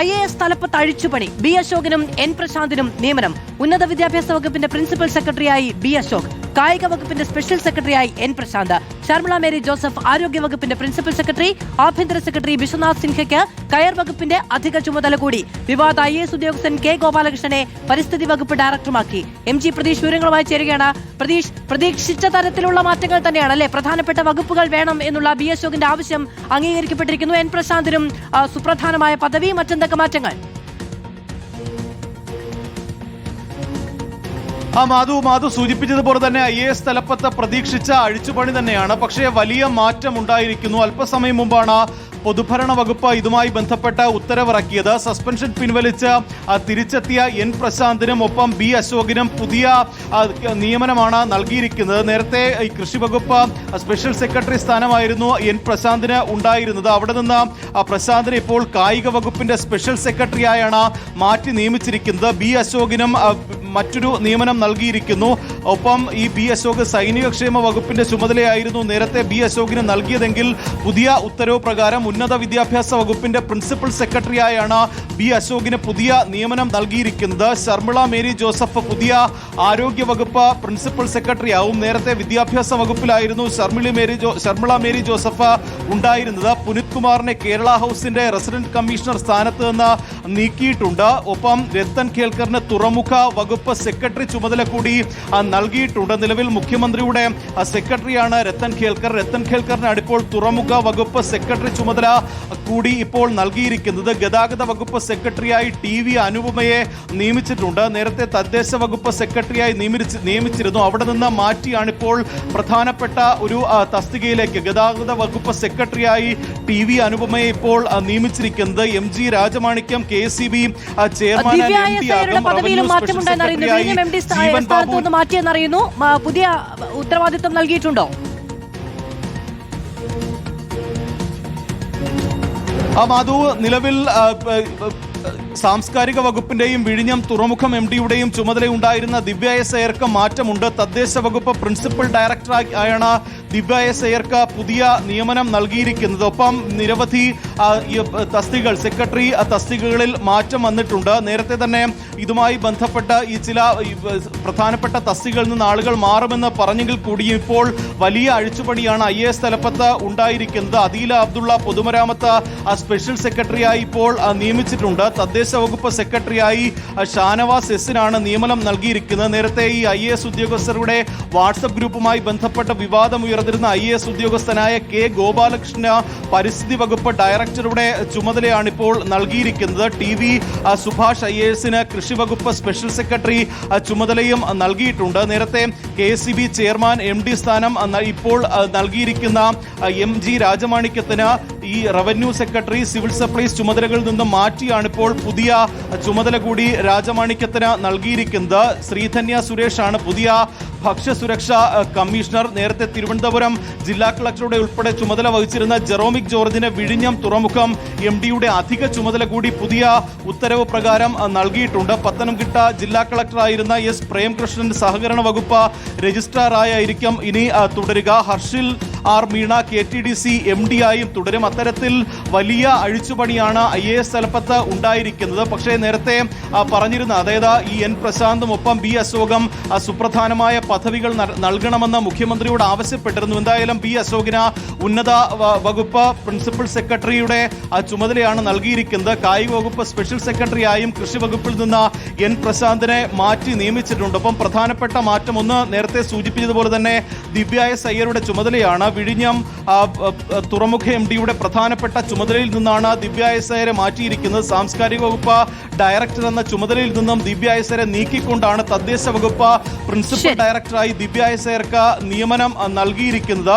IAS തലപ്പത്ത് അഴിച്ചുപണി. B അശോകനും N പ്രശാന്തിനും നിയമനം. ഉന്നത വിദ്യാഭ്യാസ വകുപ്പിന്റെ പ്രിൻസിപ്പൽ സെക്രട്ടറിയായി ബി അശോക്. കായിക വകുപ്പിന്റെ സ്പെഷ്യൽ സെക്രട്ടറിയായി N Prashanth. Sharmila Mary Joseph ആരോഗ്യ വകുപ്പിന്റെ പ്രിൻസിപ്പൽ സെക്രട്ടറി. ആഭ്യന്തര സെക്രട്ടറി ബിശ്വനാഥ് സിൻഹയ്ക്ക് കയർ വകുപ്പിന്റെ അധിക ചുമതല കൂടി. വിവാദ IAS ഉദ്യോഗസ്ഥൻ കെ ഗോപാലകൃഷ്ണനെ പരിസ്ഥിതി വകുപ്പ് ഡയറക്ടറുമാക്കി. MG പ്രതീഷ് വിവരങ്ങളുമായി ചേരുകയാണ്. പ്രതീക്ഷിച്ച തരത്തിലുള്ള മാറ്റങ്ങൾ തന്നെയാണ് അല്ലെ? പ്രധാനപ്പെട്ട വകുപ്പുകൾ വേണം എന്നുള്ള ബി അശോകിന്റെ ആവശ്യം അംഗീകരിക്കപ്പെട്ടിരിക്കുന്നു. എൻ പ്രശാന്തിനും സുപ്രധാനമായ പദവി. മറ്റെന്തൊക്കെ മാറ്റങ്ങൾ? മാധു സൂചിപ്പിച്ചതുപോലെ തന്നെ IAS തലപ്പത്ത് പ്രതീക്ഷിച്ച അഴിച്ചുപണി തന്നെയാണ്. പക്ഷേ വലിയ മാറ്റം ഉണ്ടായിരിക്കുന്നു. അല്പസമയം മുമ്പാണ് പൊതുഭരണ വകുപ്പ് ഇതുമായി ബന്ധപ്പെട്ട ഉത്തരവിറക്കിയത്. സസ്പെൻഷൻ പിൻവലിച്ച് തിരിച്ചെത്തിയ എൻ പ്രശാന്തിനും ഒപ്പം ബി അശോകിനും പുതിയ നിയമനമാണ് നൽകിയിരിക്കുന്നത്. നേരത്തെ കൃഷി വകുപ്പ് സ്പെഷ്യൽ സെക്രട്ടറി സ്ഥാനമായിരുന്നു എൻ പ്രശാന്തിന് ഉണ്ടായിരുന്നത്. അവിടെ നിന്ന് പ്രശാന്തിനെ ഇപ്പോൾ കായിക വകുപ്പിന്റെ സ്പെഷ്യൽ സെക്രട്ടറിയായാണ് മാറ്റി നിയമിച്ചിരിക്കുന്നത്. ബി അശോകിനും മറ്റൊരു നിയമനം നൽകിയിരിക്കുന്നു. ഒപ്പം ഈ ബി അശോക് സൈനിക ക്ഷേമ വകുപ്പിന്റെ ചുമതലയായിരുന്നു നേരത്തെ ബി അശോകിന് നൽകിയതെങ്കിൽ പുതിയ ഉത്തരവ് പ്രകാരം ഉന്നത വിദ്യാഭ്യാസ വകുപ്പിന്റെ പ്രിൻസിപ്പൽ സെക്രട്ടറിയായാണ് ബി അശോകിന് പുതിയ നിയമനം നൽകിയിരിക്കുന്നത്. ശർമിള മേരി ജോസഫ് പുതിയ ആരോഗ്യ വകുപ്പ് പ്രിൻസിപ്പൽ സെക്രട്ടറി ആവും. നേരത്തെ വിദ്യാഭ്യാസ വകുപ്പിലായിരുന്നു ശർമിള മേരി ജോസഫ് ഉണ്ടായിരുന്നത്. പുനിത് കുമാറിനെ കേരള ഹൗസിന്റെ റെസിഡന്റ് കമ്മീഷണർ സ്ഥാനത്ത് നിന്ന് നീക്കിയിട്ടുണ്ട്. ഒപ്പം രത്തൻ ഖേൽക്കറിന് തുറമുഖ വകുപ്പ് സെക്രട്ടറി ചുമതല കൂടി നൽകിയിട്ടുണ്ട്. നിലവിൽ മുഖ്യമന്ത്രിയുടെ സെക്രട്ടറിയാണ് രത്തൻ ഖേൽക്കർ. രത്തൻ ഖേൽക്കറിനാണ് ഇപ്പോൾ തുറമുഖ വകുപ്പ് സെക്രട്ടറി ചുമതല കൂടി ഇപ്പോൾ നൽകിയിരിക്കുന്നത്. ഗതാഗത വകുപ്പ് സെക്രട്ടറിയായി TV അനുപമയെ നിയമിച്ചിട്ടുണ്ട്. നേരത്തെ തദ്ദേശ വകുപ്പ് സെക്രട്ടറിയായി നിയമിച്ചിരുന്നു. അവിടെ നിന്ന് മാറ്റിയാണിപ്പോൾ പ്രധാനപ്പെട്ട ഒരു തസ്തികയിലേക്ക് ഗതാഗത വകുപ്പ് സെക്രട്ടറിയായി TV അനുപമയെ ഇപ്പോൾ നിയമിച്ചിരിക്കുന്നത്. MG രാജമാണിക്യം KSEB ചെയർമാൻ മാറ്റിയെന്നറിയുന്നു. പുതിയ ഉത്തരവാദിത്വം നൽകിയിട്ടുണ്ടോ? മാധു, നിലവിൽ സാംസ്കാരിക വകുപ്പിന്റെയും വിഴിഞ്ഞം തുറമുഖം MDയുടെയും ചുമതലയുണ്ടായിരുന്ന ദിവ്യ എസ് അയ്യർക്ക് മാറ്റമുണ്ട്. തദ്ദേശ വകുപ്പ് പ്രിൻസിപ്പൽ ഡയറക്ടറായാണ് ദിവ്യ എസ് അയ്യർക്ക് പുതിയ നിയമനം നൽകിയിരിക്കുന്നത്. ഒപ്പം നിരവധി തസ്തികകൾ സെക്രട്ടറി തസ്തികകളിൽ മാറ്റം വന്നിട്ടുണ്ട്. നേരത്തെ തന്നെ ഇതുമായി ബന്ധപ്പെട്ട ഈ ചില പ്രധാനപ്പെട്ട തസ്തികകളിൽ നിന്ന് ആളുകൾ മാറുമെന്ന് പറഞ്ഞെങ്കിൽ കൂടിയും ഇപ്പോൾ വലിയ അഴിച്ചുപണിയാണ് IAS തലപ്പത്ത് ഉണ്ടായിരിക്കുന്നത്. അദീല അബ്ദുള്ള പൊതുമരാമത്ത് സ്പെഷ്യൽ സെക്രട്ടറിയായി ഇപ്പോൾ നിയമിച്ചിട്ടുണ്ട്. തദ്ദേശ വകുപ്പ് സെക്രട്ടറിയായി ഷാനവാസ് എസിനാണ് നിയമനം നൽകിയിരിക്കുന്നത്. നേരത്തെ ഈ IAS ഉദ്യോഗസ്ഥരുടെ വാട്സപ്പ് ഗ്രൂപ്പുമായി ബന്ധപ്പെട്ട വിവാദമുയർന്നിരുന്ന IAS ഉദ്യോഗസ്ഥനായ കെ ഗോപാലകൃഷ്ണന് പരിസ്ഥിതി വകുപ്പ് ഡയറക്ടറുടെ ചുമതലയാണ് ഇപ്പോൾ നൽകിയിരിക്കുന്നത്. TV സുഭാഷ് IASന് കൃഷി വകുപ്പ് സ്പെഷ്യൽ സെക്രട്ടറി ചുമതലയും നൽകിയിട്ടുണ്ട്. നേരത്തെ KSEB ചെയർമാൻ MD സ്ഥാനം ഇപ്പോൾ നൽകിയിരിക്കുന്ന MG രാജമാണിക്യത്തിന് ഈ റവന്യൂ സെക്രട്ടറി സിവിൽ സപ്ലൈസ് ചുമതലകളിൽ നിന്ന് മാറ്റിയാണ് ഇപ്പോൾ പുതിയ ചുമതല കൂടി രാജമാണിക്യത്തിന് നൽകിയിരിക്കുന്നത്. ശ്രീധന്യ സുരേഷാണ് പുതിയ ഭക്ഷ്യസുരക്ഷാ കമ്മീഷണർ. നേരത്തെ തിരുവനന്തപുരം ജില്ലാ കളക്ടറുടെ ഉൾപ്പെടെ ചുമതല വഹിച്ചിരുന്ന ജെറോമിക് ജോർജിന് വിഴിഞ്ഞം തുറമുഖം MDയുടെ അധിക ചുമതല കൂടി പുതിയ ഉത്തരവ് പ്രകാരം നൽകിയിട്ടുണ്ട്. പത്തനംതിട്ട ജില്ലാ കളക്ടറായിരുന്ന S പ്രേംകൃഷ്ണൻ സഹകരണ വകുപ്പ് രജിസ്ട്രാറായിരിക്കും ഇനി തുടരുക. ഹർഷിൽ R മീണ KTDC MDയായും തുടരും. അത്തരത്തിൽ വലിയ അഴിച്ചുപണിയാണ് IAS തലപ്പത്ത് ഉണ്ടായിരിക്കുന്നത്. പക്ഷേ നേരത്തെ പറഞ്ഞിരുന്ന അതായത് ഈ എൻ പ്രശാന്തും ഒപ്പം ബി അശോകും സുപ്രധാനമായ പദവികൾ നൽകണമെന്ന് മുഖ്യമന്ത്രിയോട് ആവശ്യപ്പെട്ടിരുന്നു. എന്തായാലും ബി അശോകിന് ഉന്നത വകുപ്പ് പ്രിൻസിപ്പൽ സെക്രട്ടറിയുടെ ചുമതലയാണ് നൽകിയിരിക്കുന്നത്. കായിക വകുപ്പ് സ്പെഷ്യൽ സെക്രട്ടറിയായും കൃഷി വകുപ്പിൽ നിന്ന് എൻ പ്രശാന്തിനെ മാറ്റി നിയമിച്ചിട്ടുണ്ട്. ഒപ്പം പ്രധാനപ്പെട്ട മാറ്റം ഒന്ന് നേരത്തെ സൂചിപ്പിച്ചതുപോലെ തന്നെ ദിവ്യ എസ് അയ്യരുടെ ചുമതലയാണ്. വിഴിഞ്ഞം തുറമുഖ MDയുടെ പ്രധാനപ്പെട്ട ചുമതലയിൽ നിന്നാണ് ദിവ്യ എസ് അയ്യരെ മാറ്റിയിരിക്കുന്നത്. സാംസ്കാരിക വകുപ്പ് ഡയറക്ടർ എന്ന ചുമതലയിൽ നിന്നും ദിവ്യ എസ് അയ്യരെ നീക്കിക്കൊണ്ടാണ് തദ്ദേശ വകുപ്പ് പ്രിൻസിപ്പൽ ഡയറക്ടറായി ദിവ്യ എസ് അയ്യർക്ക് നിയമനം നൽകിയിരിക്കുന്നത്.